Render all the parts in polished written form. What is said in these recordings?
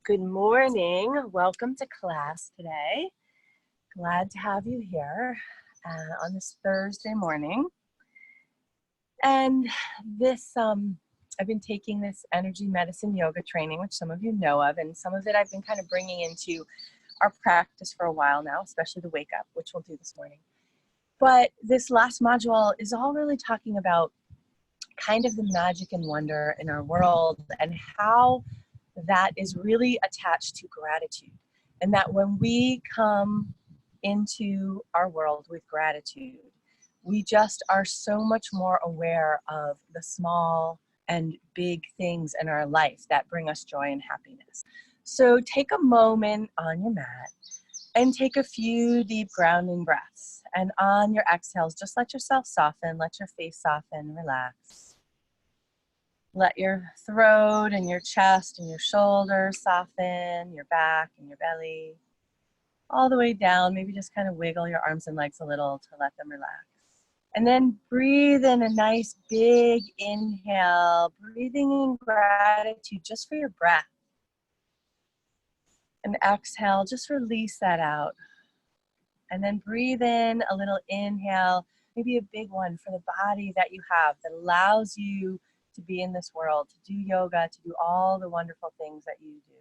Good morning. Welcome to class today. Glad to have you here on this Thursday morning. And this, I've been taking this energy medicine yoga training, which some of you know of, and some of it I've been kind of bringing into our practice for a while now, especially the wake up, which we'll do this morning. But this last module is all really talking about kind of the magic and wonder in our world and how that is really attached to gratitude. And that when we come into our world with gratitude, we just are so much more aware of the small and big things in our life that bring us joy and happiness. So take a moment on your mat and take a few deep grounding breaths. And on your exhales, just let yourself soften, let your face soften, relax. Let your throat and your chest and your shoulders soften, your back and your belly, all the way down. Maybe just kind of wiggle your arms and legs a little to let them relax. And then breathe in a nice big inhale, breathing in gratitude just for your breath. And exhale, just release that out. And then breathe in a little inhale, maybe a big one for the body that you have that allows you to be in this world, to do yoga, to do all the wonderful things that you do.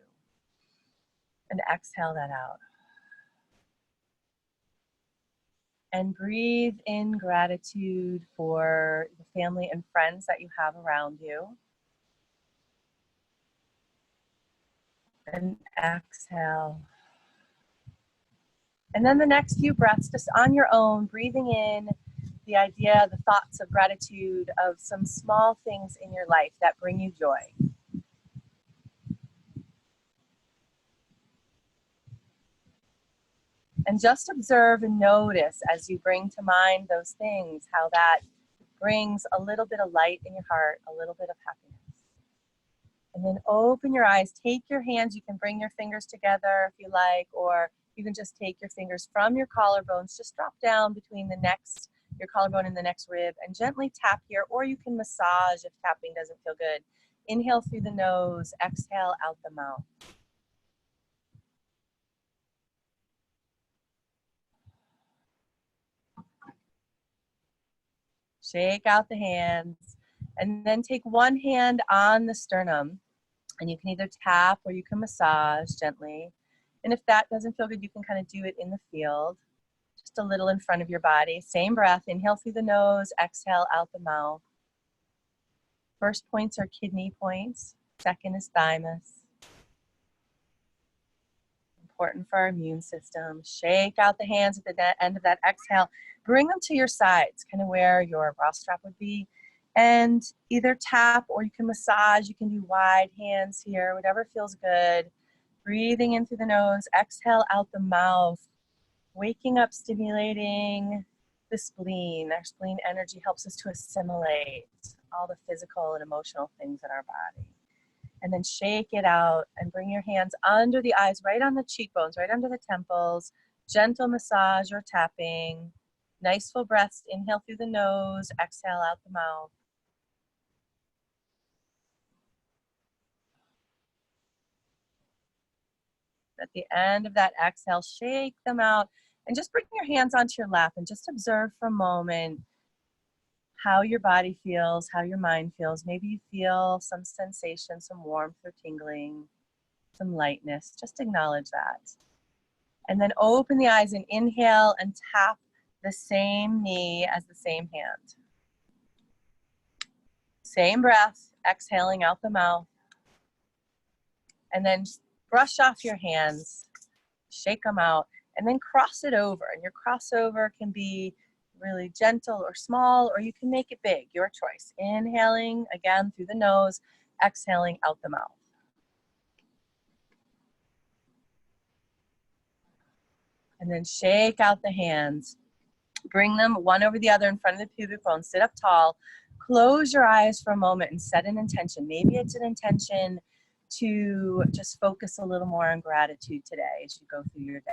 And exhale that out. And breathe in gratitude for the family and friends that you have around you. And exhale. And then the next few breaths, just on your own, breathing in the idea, the thoughts of gratitude of some small things in your life that bring you joy. And just observe and notice as you bring to mind those things, how that brings a little bit of light in your heart, a little bit of happiness. And then open your eyes, take your hands, you can bring your fingers together if you like, or you can just take your fingers from your collarbones, just drop down between your collarbone and the next rib, and gently tap here, or you can massage if tapping doesn't feel good. Inhale through the nose, exhale out the mouth. Shake out the hands, and then take one hand on the sternum, and you can either tap or you can massage gently. And if that doesn't feel good, you can kind of do it in the field. Just a little in front of your body. Same breath, inhale through the nose, exhale out the mouth. First points are kidney points, second is thymus. Important for our immune system. Shake out the hands at the end of that exhale. Bring them to your sides, kind of where your bra strap would be. And either tap or you can massage. You can do wide hands here, whatever feels good. Breathing in through the nose, exhale out the mouth. Waking up, stimulating the spleen. Our spleen energy helps us to assimilate all the physical and emotional things in our body. And then shake it out and bring your hands under the eyes, right on the cheekbones, right under the temples. Gentle massage or tapping. Nice full breaths. Inhale through the nose, exhale out the mouth. At the end of that exhale, shake them out. And just bring your hands onto your lap and just observe for a moment how your body feels, how your mind feels. Maybe you feel some sensation, some warmth or tingling, some lightness. Just acknowledge that. And then open the eyes and inhale and tap the same knee as the same hand. Same breath, exhaling out the mouth. And then brush off your hands, shake them out. And then cross it over, and your crossover can be really gentle or small, or you can make it big, your choice. Inhaling again through the nose, exhaling out the mouth. And then shake out the hands. Bring them one over the other in front of the pubic bone. Sit up tall. Close your eyes for a moment and set an intention. Maybe it's an intention to just focus a little more on gratitude today as you go through your day.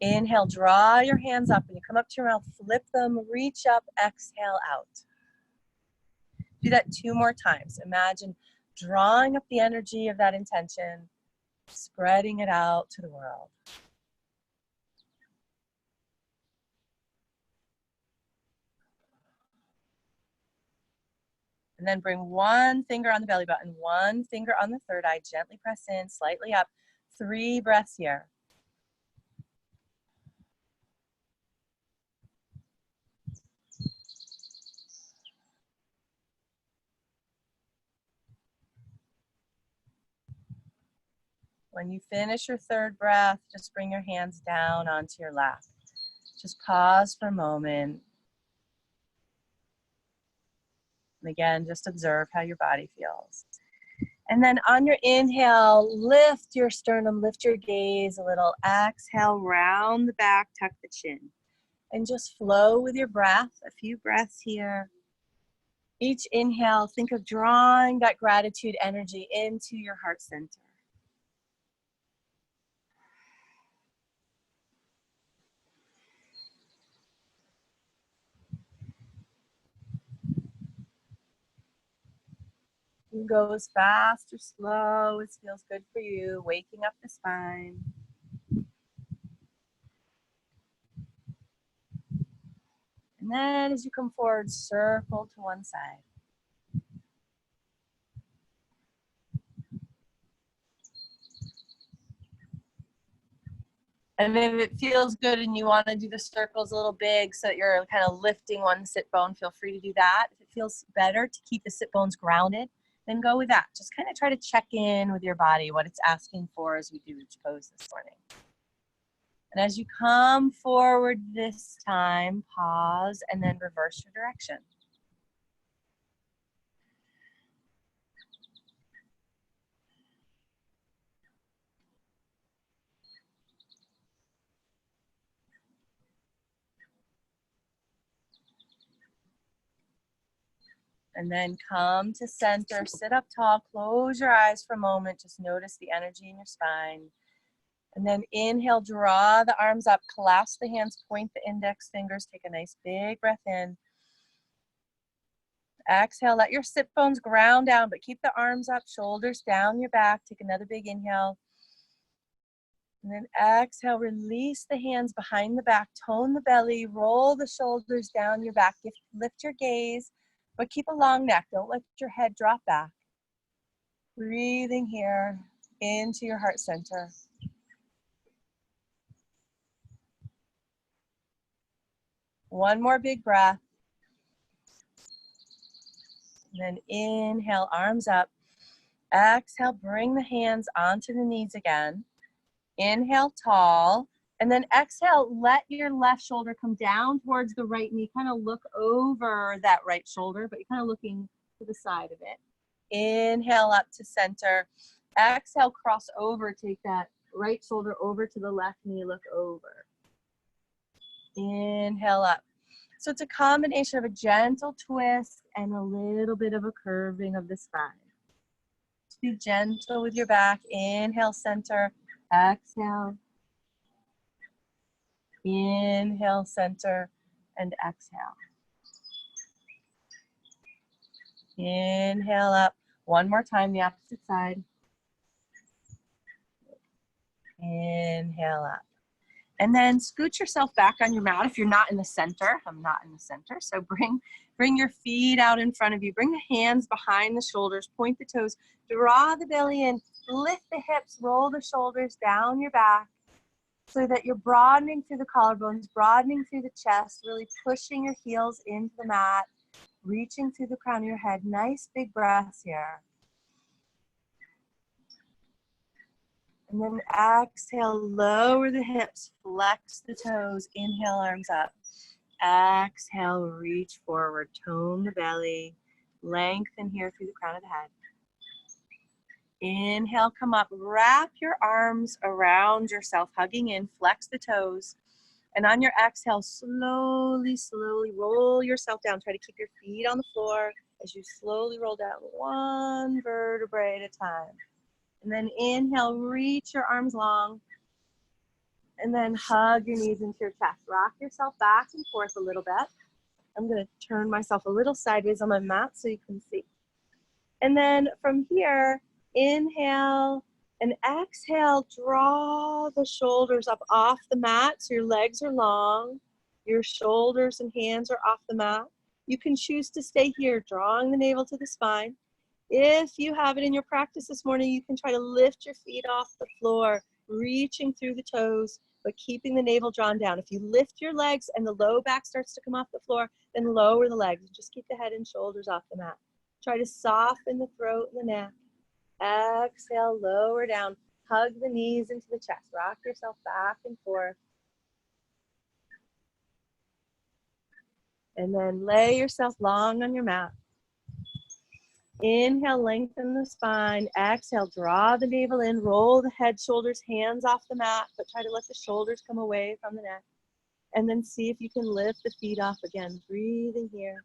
Inhale, draw your hands up. When you come up to your mouth, flip them, reach up, exhale out. Do that 2 more times. Imagine drawing up the energy of that intention, spreading it out to the world. And then bring one finger on the belly button, one finger on the third eye, gently press in, slightly up. 3 breaths here. When you finish your third breath, just bring your hands down onto your lap. Just pause for a moment. And again, just observe how your body feels. And then on your inhale, lift your sternum, lift your gaze a little. Exhale, round the back, tuck the chin. And just flow with your breath, a few breaths here. Each inhale, think of drawing that gratitude energy into your heart center. You can go as fast or slow as feels good for you, waking up the spine. And then as you come forward, circle to one side. And if it feels good and you want to do the circles a little big so that you're kind of lifting one sit bone, feel free to do that. If it feels better to keep the sit bones grounded, then go with that. Just kind of try to check in with your body, what it's asking for as we do each pose this morning. And as you come forward this time, pause and then reverse your direction. And then come to center, sit up tall, close your eyes for a moment, just notice the energy in your spine. And then inhale, draw the arms up, clasp the hands, point the index fingers, take a nice big breath in. Exhale, let your sit bones ground down, but keep the arms up, shoulders down your back. Take another big inhale. And then exhale, release the hands behind the back, tone the belly, roll the shoulders down your back, lift your gaze, but keep a long neck. Don't let your head drop back. Breathing here into your heart center. One more big breath. And then inhale, arms up. Exhale, bring the hands onto the knees again. Inhale, tall. And then exhale, let your left shoulder come down towards the right knee. Kind of look over that right shoulder, but you're kind of looking to the side of it. Inhale up to center. Exhale, cross over. Take that right shoulder over to the left knee. Look over. Inhale up. So it's a combination of a gentle twist and a little bit of a curving of the spine. Just be gentle with your back. Inhale, center. Exhale. Inhale, center, and exhale. Inhale up. One more time, the opposite side. Inhale up. And then scoot yourself back on your mat if you're not in the center. I'm not in the center. So bring your feet out in front of you. Bring the hands behind the shoulders. Point the toes. Draw the belly in. Lift the hips. Roll the shoulders down your back so that you're broadening through the collarbones, broadening through the chest, really pushing your heels into the mat, reaching through the crown of your head. Nice big breaths here. And then exhale, lower the hips, flex the toes, inhale, arms up. Exhale, reach forward, tone the belly, lengthen here through the crown of the head. Inhale, come up, wrap your arms around yourself, hugging in, flex the toes. And on your exhale, slowly, slowly roll yourself down. Try to keep your feet on the floor as you slowly roll down one vertebrae at a time. And then inhale, reach your arms long. And then hug your knees into your chest. Rock yourself back and forth a little bit. I'm going to turn myself a little sideways on my mat so you can see. And then from here, inhale And exhale, draw the shoulders up off the mat so your legs are long. Your shoulders and hands are off the mat. You can choose to stay here, drawing the navel to the spine. If you have it in your practice this morning, you can try to lift your feet off the floor, reaching through the toes, but keeping the navel drawn down. If you lift your legs and the low back starts to come off the floor, then lower the legs. Just keep the head and shoulders off the mat. Try to soften the throat and the neck. Exhale, lower down. Hug the knees into the chest. Rock yourself back and forth. And then lay yourself long on your mat. Inhale, lengthen the spine. Exhale, draw the navel in. Roll the head, shoulders, hands off the mat, but try to let the shoulders come away from the neck. And then see if you can lift the feet off again. Breathing here.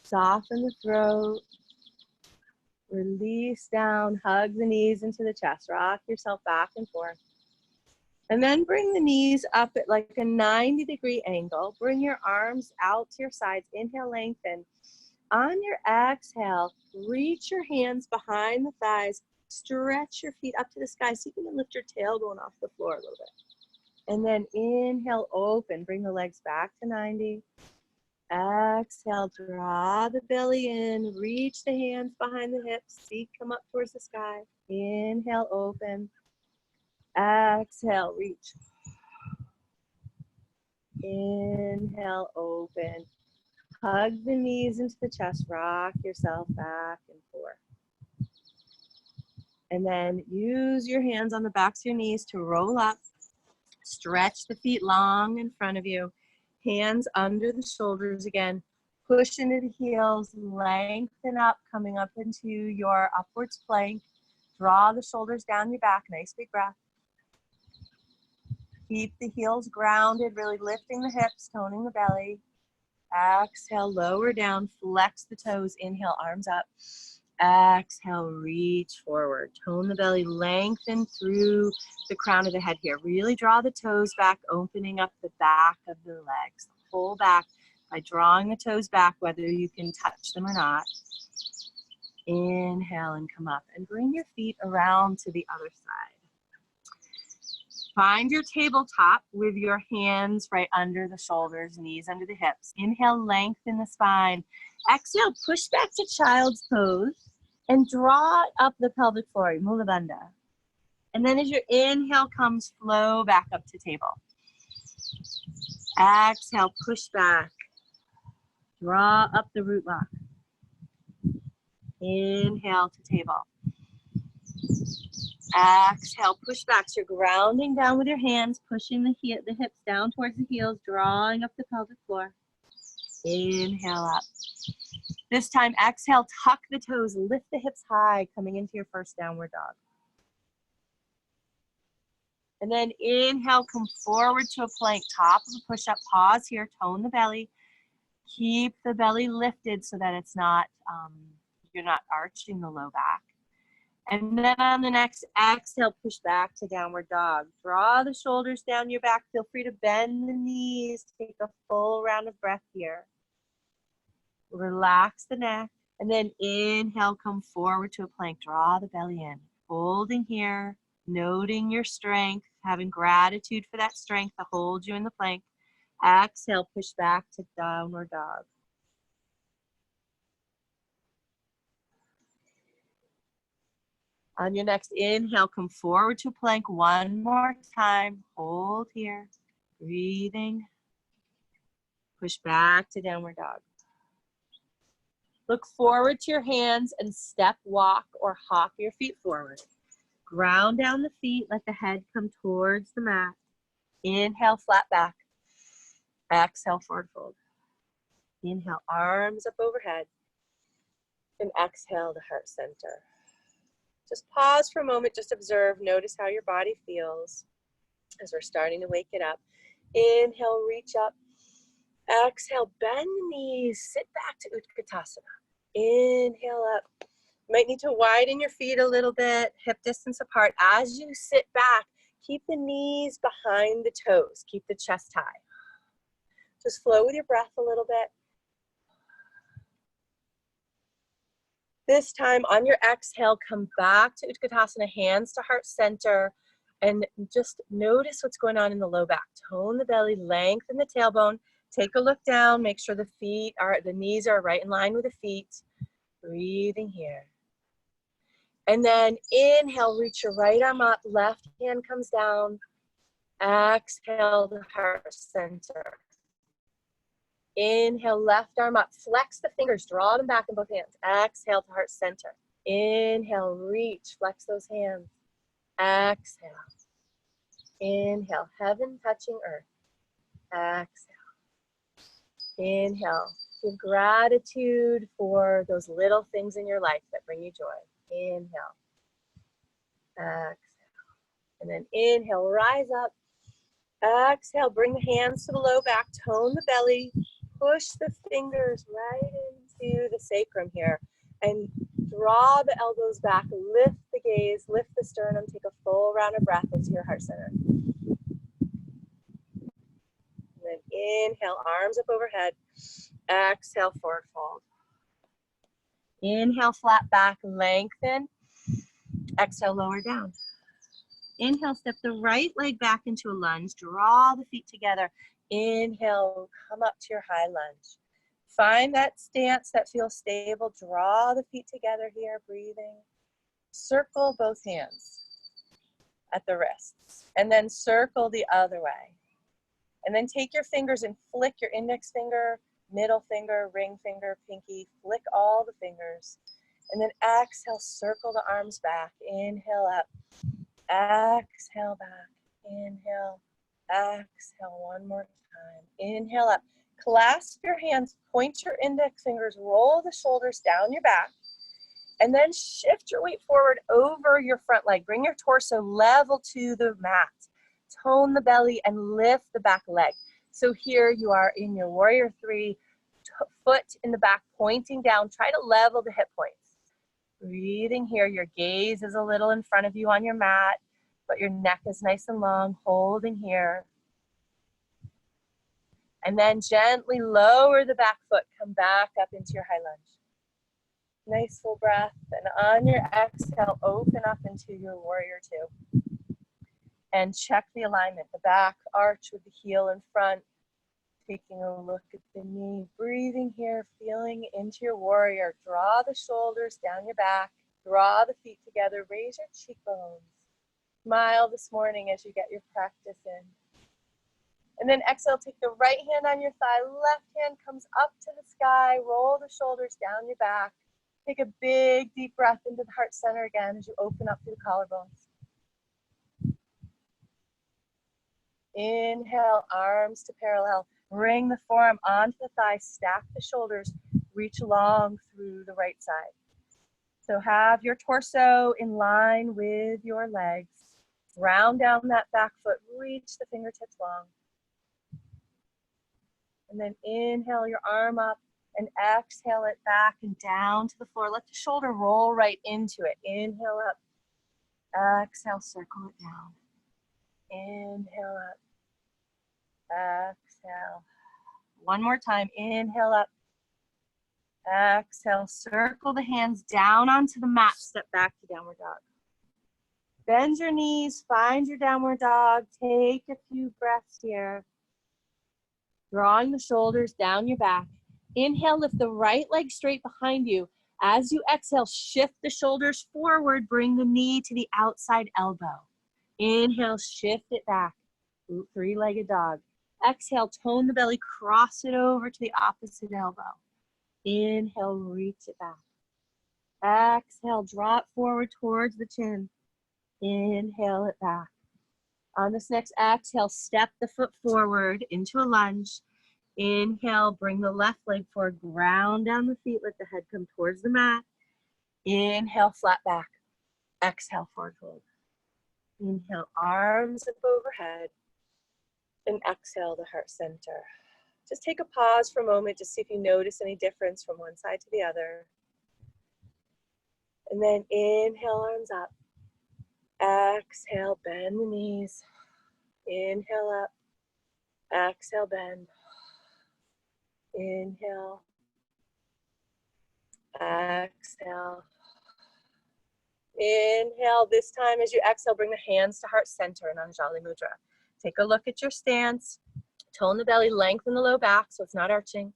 Soften the throat. Release down. Hug the knees into the chest. Rock yourself back and forth. And then bring the knees up at like a 90-degree angle. Bring your arms out to your sides. Inhale, lengthen. On your exhale, reach your hands behind the thighs. Stretch your feet up to the sky. See if you can lift your tailbone off the floor a little bit. And then inhale, open. Bring the legs back to 90. Exhale, draw the belly in. Reach the hands behind the hips. Feet come up towards the sky. Inhale, open. Exhale, reach. Inhale, open. Hug the knees into the chest. Rock yourself back and forth. And then use your hands on the backs of your knees to roll up. Stretch the feet long in front of you. Hands under the shoulders again. Push into the heels. Lengthen up, coming up into your upwards plank. Draw the shoulders down your back. Nice big breath. Keep the heels grounded, really lifting the hips, toning the belly. Exhale, lower down, flex the toes. Inhale, arms up. Exhale, reach forward. Tone the belly, lengthen through the crown of the head here. Really draw the toes back, opening up the back of the legs. Pull back by drawing the toes back, whether you can touch them or not. Inhale and come up. And bring your feet around to the other side. Find your tabletop with your hands right under the shoulders, knees under the hips. Inhale, lengthen the spine. Exhale, push back to child's pose and draw up the pelvic floor, Mula Bandha. And then as your inhale comes, flow back up to table. Exhale, push back. Draw up the root lock. Inhale to table. Exhale, push back. So you're grounding down with your hands, pushing the hips down towards the heels, drawing up the pelvic floor. Inhale up. This time, exhale, tuck the toes, lift the hips high, coming into your first downward dog. And then inhale, come forward to a plank, top of a push-up. Pause here, tone the belly. Keep the belly lifted so that it's not, you're not arching the low back. And then on the next exhale, push back to downward dog. Draw the shoulders down your back. Feel free to bend the knees. Take a full round of breath here. Relax the neck. And then inhale, come forward to a plank. Draw the belly in. Holding here, noting your strength, having gratitude for that strength to hold you in the plank. Exhale, push back to downward dog. On your next inhale, come forward to plank one more time. Hold here, breathing. Push back to downward dog. Look forward to your hands and step, walk, or hop your feet forward. Ground down the feet, let the head come towards the mat. Inhale, flat back. Exhale, forward fold. Inhale, arms up overhead. And exhale, the heart center. Just pause for a moment, just observe, notice how your body feels as we're starting to wake it up. Inhale, reach up. Exhale, bend the knees, sit back to Utkatasana. Inhale up. You might need to widen your feet a little bit, hip distance apart. As you sit back, keep the knees behind the toes. Keep the chest high. Just flow with your breath a little bit. This time on your exhale, come back to Utkatasana, hands to heart center, and just notice what's going on in the low back. Tone the belly, lengthen the tailbone. Take a look down, make sure the knees are right in line with the feet. Breathing here. And then inhale, reach your right arm up, left hand comes down. Exhale to heart center. Inhale, left arm up, flex the fingers, draw them back in both hands. Exhale to heart center. Inhale, reach, flex those hands. Exhale. Inhale, heaven touching earth. Exhale. Inhale, give gratitude for those little things in your life that bring you joy. Inhale. Exhale. And then inhale, rise up. Exhale, bring the hands to the low back, tone the belly, push the fingers right into the sacrum here, and draw the elbows back, lift the gaze, lift the sternum, take a full round of breath into your heart center. And then inhale, arms up overhead. Exhale, forward fold. Inhale, flat back, lengthen. Exhale, lower down. Inhale, step the right leg back into a lunge. Draw the feet together. Inhale, come up to your high lunge. Find that stance that feels stable. Draw the feet together here, breathing. Circle both hands at the wrists. And then circle the other way. And then take your fingers and flick your index finger, middle finger, ring finger, pinky. Flick all the fingers. And then exhale, circle the arms back. Inhale up. Exhale back. Inhale. Exhale one more time. Inhale up. Clasp your hands, point your index fingers, roll the shoulders down your back, and then shift your weight forward over your front leg. Bring your torso level to the mat. Tone the belly and lift the back leg. So here you are in your warrior three, foot in the back, pointing down. Try to level the hip points. Breathing here, your gaze is a little in front of you on your mat, but your neck is nice and long, holding here. And then gently lower the back foot, come back up into your high lunge. Nice full breath, and on your exhale, open up into your warrior two. And check the alignment, the back arch with the heel in front. Taking a look at the knee, breathing here, feeling into your warrior. Draw the shoulders down your back, draw the feet together, raise your cheekbones. Smile this morning as you get your practice in. And then exhale, take the right hand on your thigh, left hand comes up to the sky, roll the shoulders down your back. Take a big deep breath into the heart center again as you open up through the collarbones. Inhale, arms to parallel. Bring the forearm onto the thigh, stack the shoulders, reach long through the right side. So have your torso in line with your legs. Round down that back foot, reach the fingertips long. And then inhale your arm up and exhale it back and down to the floor. Let the shoulder roll right into it. Inhale up, exhale, circle it down. Inhale up. Exhale. One more time. Inhale up. Exhale. Circle the hands down onto the mat. Step back to downward dog. Bend your knees. Find your downward dog. Take a few breaths here. Drawing the shoulders down your back. Inhale, lift the right leg straight behind you. As you exhale, shift the shoulders forward. Bring the knee to the outside elbow. Inhale, shift it back. Three-legged dog. Exhale, tone the belly, cross it over to the opposite elbow. Inhale, reach it back. Exhale, draw it forward towards the chin. Inhale it back. On this next exhale, step the foot forward into a lunge. Inhale, bring the left leg forward, ground down the feet, let the head come towards the mat. Inhale, flat back. Exhale, forward fold. Inhale, arms up overhead. And exhale to heart center. Just take a pause for a moment to see if you notice any difference from one side to the other. And then inhale, arms up. Exhale, bend the knees. Inhale up. Exhale, bend. Inhale. Exhale. Inhale. This time as you exhale, bring the hands to heart center in Anjali Mudra. Take a look at your stance. Tone the belly, lengthen the low back so it's not arching.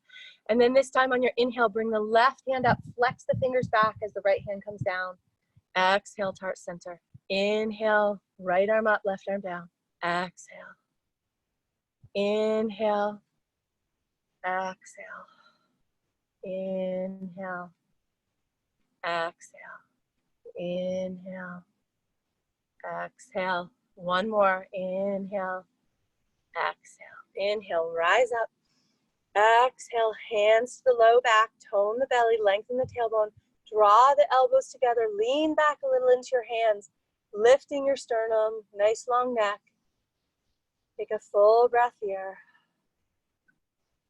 And then this time on your inhale, bring the left hand up, flex the fingers back as the right hand comes down. Exhale to heart center. Inhale, right arm up, left arm down. Exhale. Inhale. Exhale. Inhale. Exhale. Inhale. Exhale. One more. Inhale. Exhale. Inhale, rise up. Exhale, hands to the low back, tone the belly, lengthen the tailbone, draw the elbows together, lean back a little into your hands, lifting your sternum, nice long neck. Take a full breath here.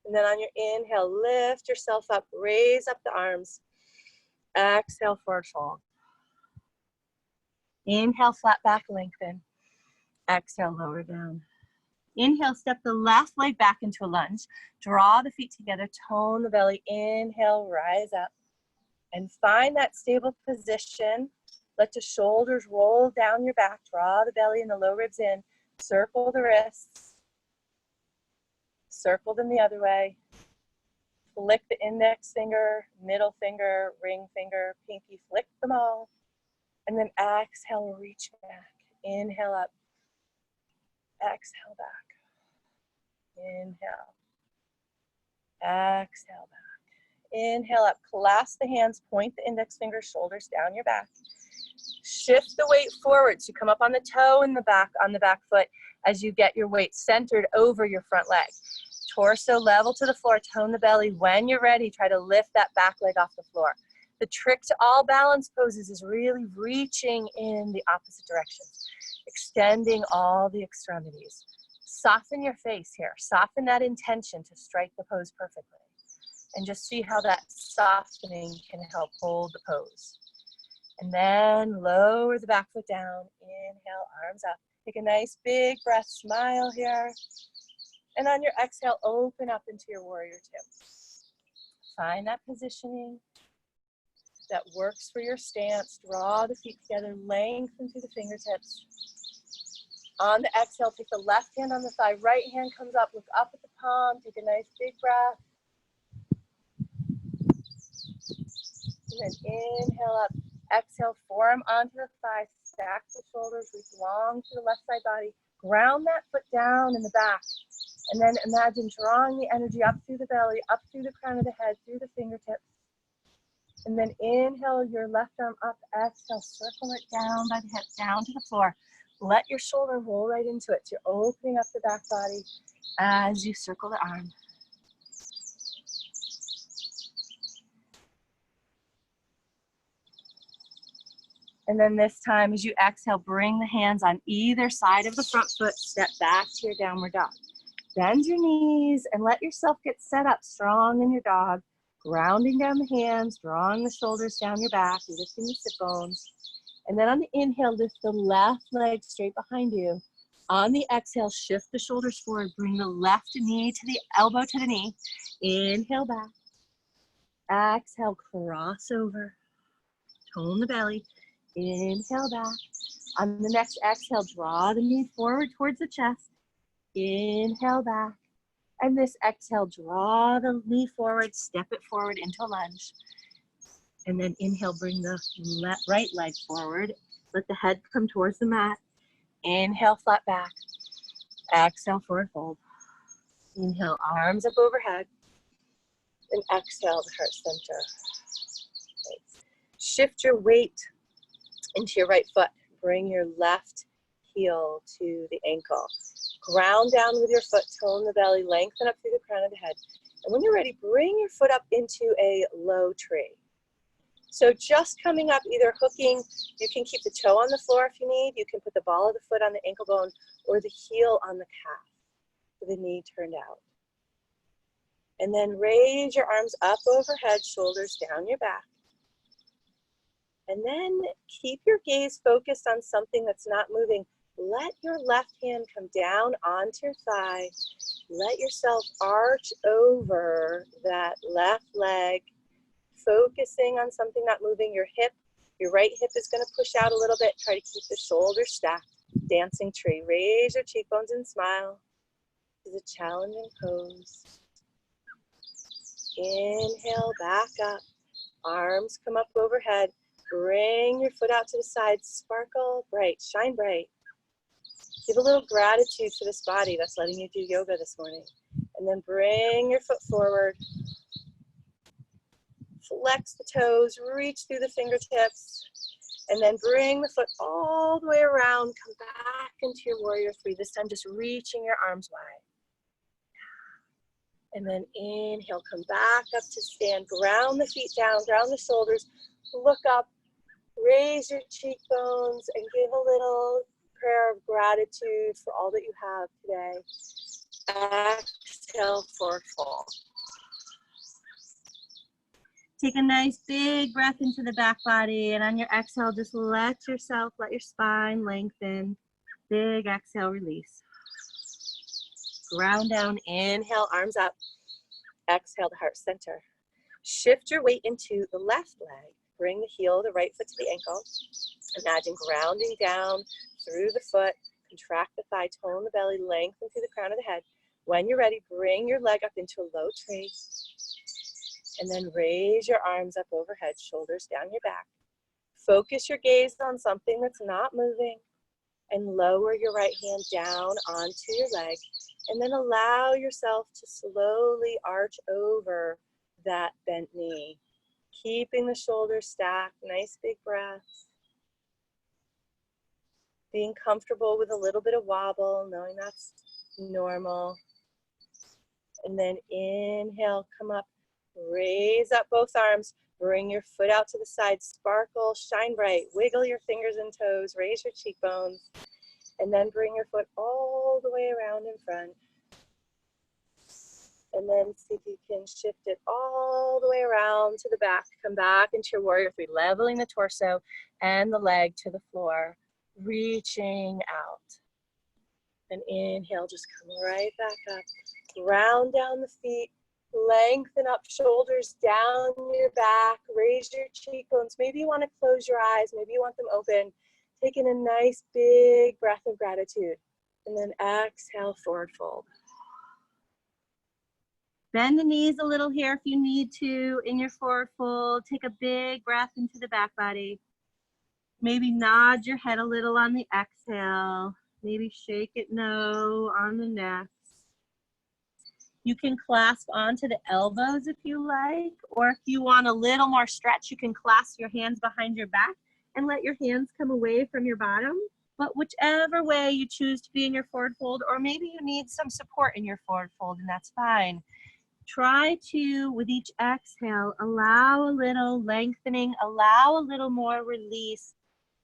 And then on your inhale, lift yourself up, raise up the arms. Exhale, forward fold. Inhale, flat back, lengthen. Exhale, lower down. Inhale, step the left leg back into a lunge. Draw the feet together, tone the belly. Inhale, rise up. And find that stable position. Let the shoulders roll down your back. Draw the belly and the low ribs in. Circle the wrists. Circle them the other way. Flick the index finger, middle finger, ring finger, pinky. Flick them all. And then exhale, reach back. Inhale up. Exhale back. Inhale. Exhale back. Inhale up. Clasp the hands. Point the index finger, shoulders down your back. Shift the weight forward. So you come up on the toe in the back, on the back foot as you get your weight centered over your front leg. Torso level to the floor. Tone the belly. When you're ready, try to lift that back leg off the floor. The trick to all balance poses is really reaching in the opposite direction. Extending all the extremities. Soften your face here. Soften that intention to strike the pose perfectly. And just see how that softening can help hold the pose. And then lower the back foot down. Inhale, arms up. Take a nice big breath, smile here. And on your exhale, open up into your warrior two. Find that positioning that works for your stance. Draw the feet together, lengthen through the fingertips. On the exhale, take the left hand on the thigh, right hand comes up, look up at the palm, take a nice big breath. And then inhale up, exhale, forearm onto the thigh, stack the shoulders, reach long to the left side body, ground that foot down in the back. And then imagine drawing the energy up through the belly, up through the crown of the head, through the fingertips. And then inhale your left arm up, exhale, circle it down by the hip, down to the floor. Let your shoulder roll right into it. So you're opening up the back body as you circle the arm. And then this time, as you exhale, bring the hands on either side of the front foot. Step back to your downward dog. Bend your knees and let yourself get set up strong in your dog. Grounding down the hands, drawing the shoulders down your back, lifting the sit bones. And then on the inhale, lift the left leg straight behind you. On the exhale, shift the shoulders forward. Bring the left knee to the elbow to the knee. Inhale back. Exhale, cross over. Tone the belly. Inhale back. On the next exhale, draw the knee forward towards the chest. Inhale back. And this exhale, draw the knee forward, step it forward into a lunge. And then inhale, bring the right leg forward. Let the head come towards the mat. Inhale, flat back. Exhale, forward fold. Inhale, arms up overhead. And exhale to heart center. Shift your weight into your right foot. Bring your left heel to the ankle. Ground down with your foot, tone the belly, lengthen up through the crown of the head. And when you're ready, bring your foot up into a low tree. So just coming up, either hooking, you can keep the toe on the floor if you need, you can put the ball of the foot on the ankle bone or the heel on the calf with the knee turned out. And then raise your arms up overhead, shoulders down your back. And then keep your gaze focused on something that's not moving. Let your left hand come down onto your thigh. Let yourself arch over that left leg, focusing on something not moving. Your hip Your right hip is going to push out a little bit. Try to keep the shoulders stacked. Dancing tree. Raise your cheekbones and smile. This is a challenging pose. Inhale, back up. Arms come up overhead. Bring your foot out to the side. Sparkle bright. Shine bright. Give a little gratitude for this body that's letting you do yoga this morning. And then bring your foot forward. Flex the toes. Reach through the fingertips. And then bring the foot all the way around. Come back into your warrior three. This time just reaching your arms wide. And then inhale, come back up to stand. Ground the feet down, ground the shoulders. Look up, raise your cheekbones, and give a little prayer of gratitude for all that you have today. Exhale, forward fold. Take a nice big breath into the back body, and on your exhale, just let your spine lengthen. Big exhale, release. Ground down, inhale, arms up. Exhale to heart center. Shift your weight into the left leg. Bring the heel of the right foot to the ankle. Imagine grounding down through the foot. Contract the thigh, tone the belly, lengthen through the crown of the head. When you're ready, bring your leg up into a low tree. And then raise your arms up overhead, shoulders down your back. Focus your gaze on something that's not moving. And lower your right hand down onto your leg. And then allow yourself to slowly arch over that bent knee. Keeping the shoulders stacked, nice big breaths. Being comfortable with a little bit of wobble, knowing that's normal. And then inhale, come up, raise up both arms. Bring your foot out to the side, sparkle, shine bright. Wiggle your fingers and toes, raise your cheekbones. And then bring your foot all the way around in front. And then see if you can shift it all the way around to the back. Come back into your warrior three, leveling the torso and the leg to the floor, reaching out. And inhale, just come right back up. Ground down the feet, lengthen up shoulders down your back, raise your cheekbones. Maybe you want to close your eyes, maybe you want them open. Taking a nice big breath of gratitude. And then exhale, forward fold. Bend the knees a little here if you need to in your forward fold. Take a big breath into the back body. Maybe nod your head a little on the exhale. Maybe shake it no on the next. You can clasp onto the elbows if you like, or if you want a little more stretch, you can clasp your hands behind your back and let your hands come away from your bottom. But whichever way you choose to be in your forward fold, or maybe you need some support in your forward fold, and that's fine. Try to, with each exhale, allow a little lengthening, allow a little more release,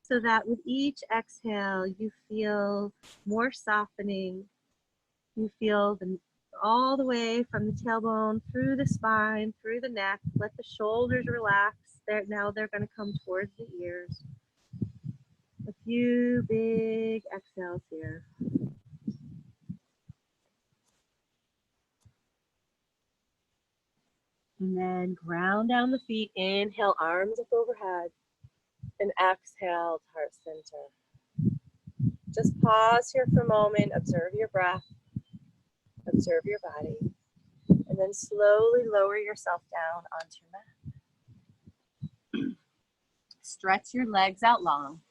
so that with each exhale, you feel more softening. You feel all the way from the tailbone, through the spine, through the neck. Let the shoulders relax. Now they're going to come towards the ears. A few big exhales here. And then ground down the feet. Inhale, arms up overhead. And exhale to heart center. Just pause here for a moment. Observe your breath. Observe your body. And then slowly lower yourself down onto your mat. Stretch your legs out long.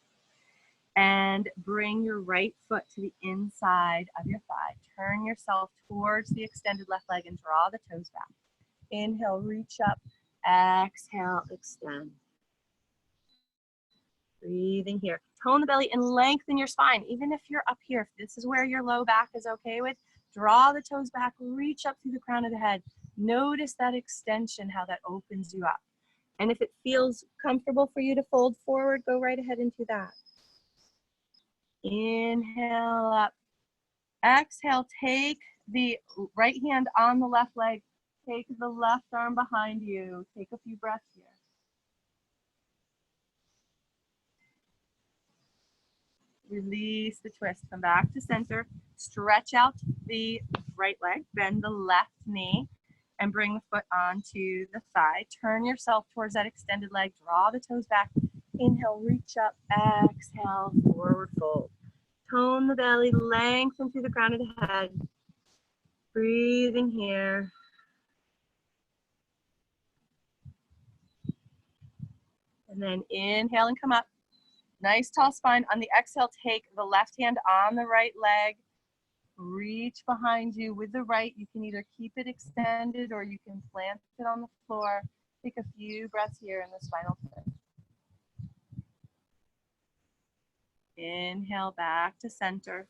And bring your right foot to the inside of your thigh. Turn yourself towards the extended left leg and draw the toes back. Inhale, reach up. Exhale, extend. Breathing here. Tone the belly and lengthen your spine. Even if you're up here, if this is where your low back is okay with, draw the toes back, reach up through the crown of the head. Notice that extension, how that opens you up. And if it feels comfortable for you to fold forward, go right ahead and do that. Inhale up. Exhale, take the right hand on the left leg. Take the left arm behind you. Take a few breaths here. Release the twist. Come back to center. Stretch out the right leg. Bend the left knee and bring the foot onto the thigh. Turn yourself towards that extended leg. Draw the toes back. Inhale, reach up. Exhale, forward fold. Tone the belly, lengthen through the crown of the head. Breathing here. And then inhale and come up. Nice tall spine. On the exhale, take the left hand on the right leg. Reach behind you with the right. You can either keep it extended or you can plant it on the floor. Take a few breaths here in the spinal twist. Inhale back to center.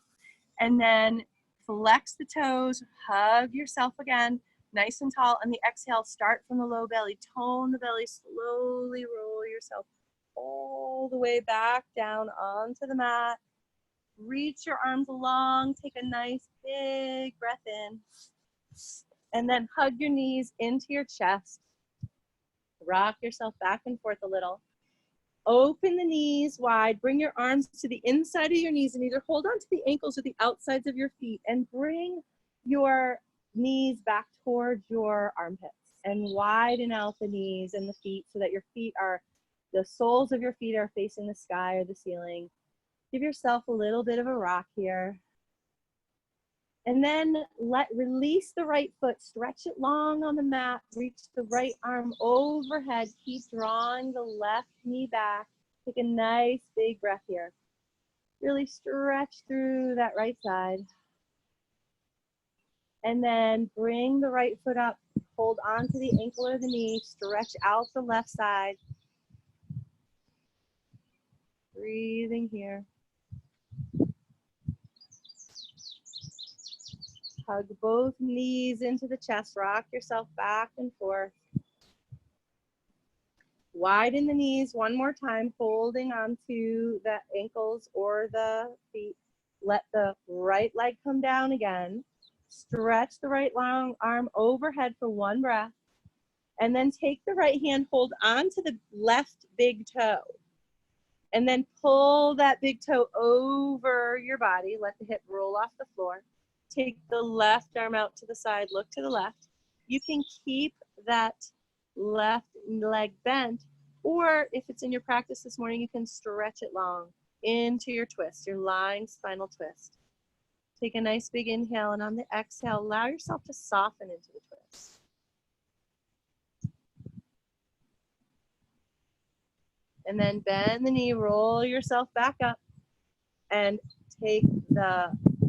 And then flex the toes, hug yourself again, nice and tall. On the exhale, start from the low belly. Tone the belly, slowly roll yourself all the way back down onto the mat. Reach your arms long, take a nice big breath in. And then hug your knees into your chest. Rock yourself back and forth a little. Open the knees wide, bring your arms to the inside of your knees and either hold on to the ankles or the outsides of your feet and bring your knees back towards your armpits and widen out the knees and the feet so that your feet are, the soles of your feet are facing the sky or the ceiling. Give yourself a little bit of a rock here. And then release the right foot, stretch it long on the mat, reach the right arm overhead, keep drawing the left knee back. Take a nice big breath here. Really stretch through that right side. And then bring the right foot up, hold onto the ankle or the knee, stretch out the left side. Breathing here. Hug both knees into the chest, rock yourself back and forth. Widen the knees one more time, holding onto the ankles or the feet. Let the right leg come down again. Stretch the right long arm overhead for one breath. And then take the right hand, hold onto the left big toe. And then pull that big toe over your body. Let the hip roll off the floor. Take the left arm out to the side, look to the left. You can keep that left leg bent, or if it's in your practice this morning, you can stretch it long into your twist, your lying spinal twist. Take a nice big inhale, and on the exhale, allow yourself to soften into the twist. And then bend the knee, roll yourself back up, and take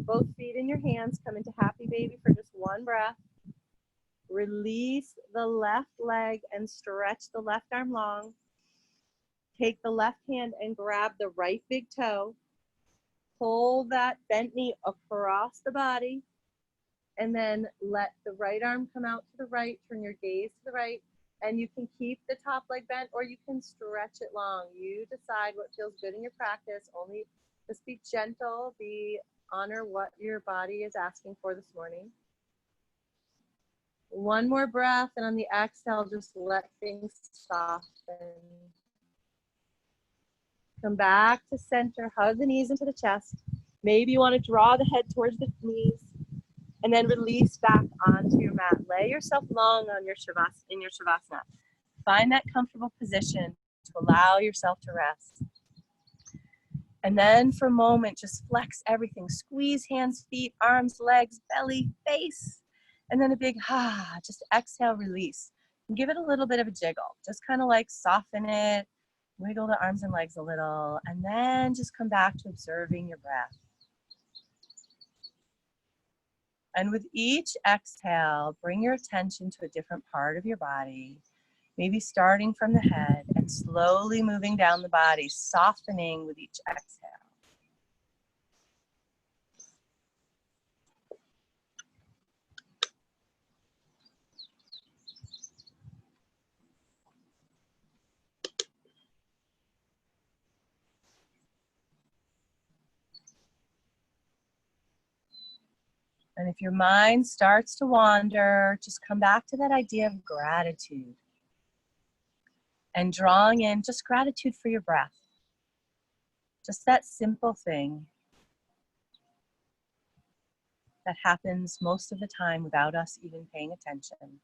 both feet in your hands, come into happy baby for just one breath. Release the left leg and stretch the left arm long. Take the left hand and grab the right big toe. Pull that bent knee across the body. And then let the right arm come out to the right. Turn your gaze to the right. And you can keep the top leg bent or you can stretch it long. You decide what feels good in your practice. Only just be gentle, honor what your body is asking for this morning. One more breath, and on the exhale, just let things soften. Come back to center, hug the knees into the chest. Maybe you want to draw the head towards the knees, and then release back onto your mat. Lay yourself long on your Shavasana. Find that comfortable position to allow yourself to rest. And then for a moment, just flex everything. Squeeze hands, feet, arms, legs, belly, face. And then a big just exhale, release. And give it a little bit of a jiggle. Just kind of like soften it, wiggle the arms and legs a little, and then just come back to observing your breath. And with each exhale, bring your attention to a different part of your body. Maybe starting from the head and slowly moving down the body, softening with each exhale. And if your mind starts to wander, just come back to that idea of gratitude. And drawing in just gratitude for your breath. Just that simple thing that happens most of the time without us even paying attention.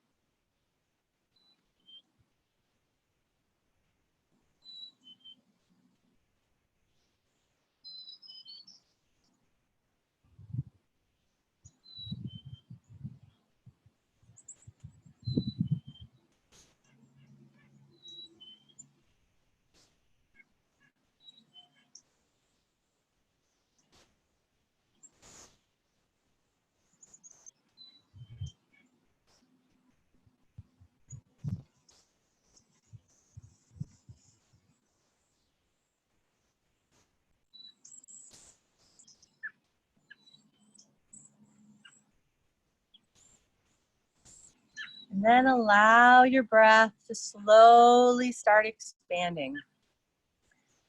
And then allow your breath to slowly start expanding.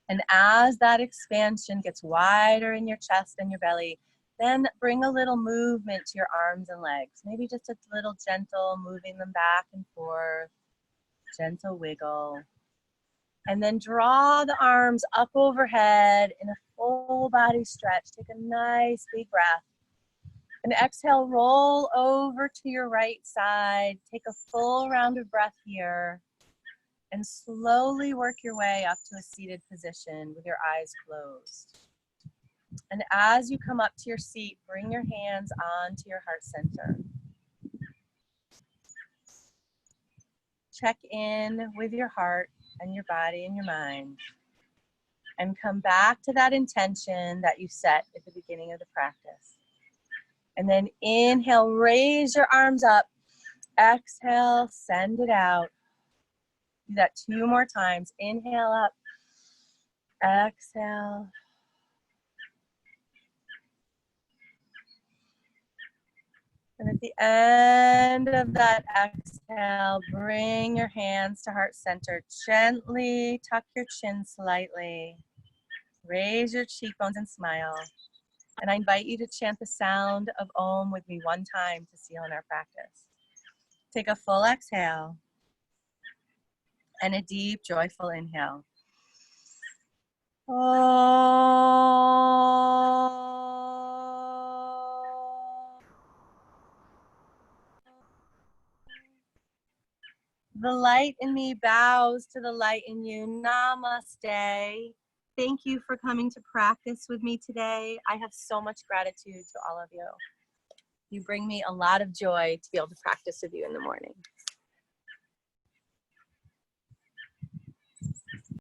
And as that expansion gets wider in your chest and your belly, then bring a little movement to your arms and legs. Maybe just a little gentle moving them back and forth, gentle wiggle. And then draw the arms up overhead in a full body stretch. Take a nice big breath. And exhale, roll over to your right side. Take a full round of breath here. And slowly work your way up to a seated position with your eyes closed. And as you come up to your seat, bring your hands onto your heart center. Check in with your heart and your body and your mind. And come back to that intention that you set at the beginning of the practice. And then inhale, raise your arms up. Exhale, send it out. Do that 2 more times. Inhale up. Exhale. And at the end of that exhale, bring your hands to heart center. Gently tuck your chin slightly. Raise your cheekbones and smile. And I invite you to chant the sound of Om with me 1 time to seal in our practice. Take a full exhale and a deep, joyful inhale. The light in me bows to the light in you. Namaste. Thank you for coming to practice with me today. I have so much gratitude to all of you. You bring me a lot of joy to be able to practice with you in the morning.